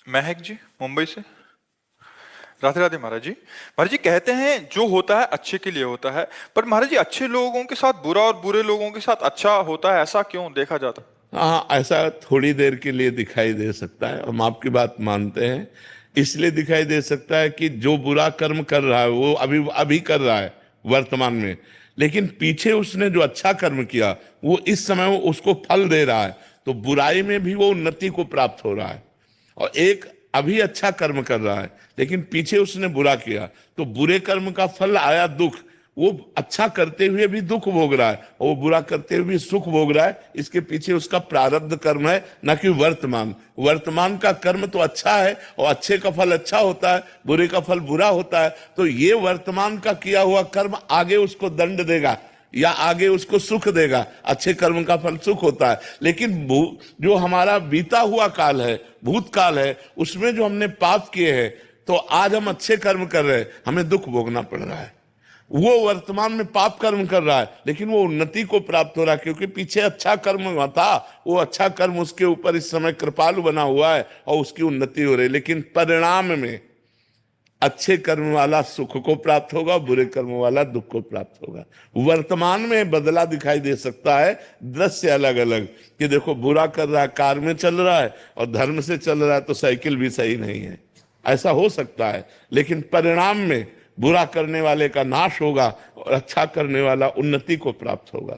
महक जी, मुंबई से। राधे राधे महाराज जी। महाराज जी कहते हैं जो होता है अच्छे के लिए होता है, पर महाराज जी अच्छे लोगों के साथ बुरा और बुरे लोगों के साथ अच्छा होता है, ऐसा क्यों देखा जाता है? हाँ, ऐसा थोड़ी देर के लिए दिखाई दे सकता है। हम आपकी बात मानते हैं। इसलिए दिखाई दे सकता है कि जो बुरा कर्म कर रहा है वो अभी अभी कर रहा है वर्तमान में, लेकिन पीछे उसने जो अच्छा कर्म किया वो इस समय वो उसको फल दे रहा है। तो बुराई में भी वो उन्नति को प्राप्त हो रहा है। और एक अभी अच्छा कर्म कर रहा है लेकिन पीछे उसने बुरा किया, तो बुरे कर्म का फल आया दुख। वो अच्छा करते हुए भी दुख भोग रहा है और वो बुरा करते हुए भी सुख भोग रहा है। इसके पीछे उसका प्रारब्ध कर्म है, ना कि वर्तमान। वर्तमान का कर्म तो अच्छा है और अच्छे का फल अच्छा होता है, बुरे का फल बुरा होता है। तो ये वर्तमान का किया हुआ कर्म आगे उसको दंड देगा या आगे उसको सुख देगा। अच्छे कर्म का फल सुख होता है, लेकिन जो हमारा बीता हुआ काल है, भूतकाल है, उसमें जो हमने पाप किए हैं, तो आज हम अच्छे कर्म कर रहे हैं, हमें दुख भोगना पड़ रहा है। वो वर्तमान में पाप कर्म कर रहा है लेकिन वो उन्नति को प्राप्त हो रहा है, क्योंकि पीछे अच्छा कर्म हुआ था। वो अच्छा कर्म उसके ऊपर इस समय कृपालु बना हुआ है और उसकी उन्नति हो रही है। लेकिन परिणाम में अच्छे कर्म वाला सुख को प्राप्त होगा, बुरे कर्म वाला दुख को प्राप्त होगा। वर्तमान में बदला दिखाई दे सकता है, दृश्य अलग अलग। कि देखो, बुरा कर रहा है, कार में चल रहा है, और धर्म से चल रहा है तो साइकिल भी सही नहीं है। ऐसा हो सकता है, लेकिन परिणाम में बुरा करने वाले का नाश होगा और अच्छा करने वाला उन्नति को प्राप्त होगा।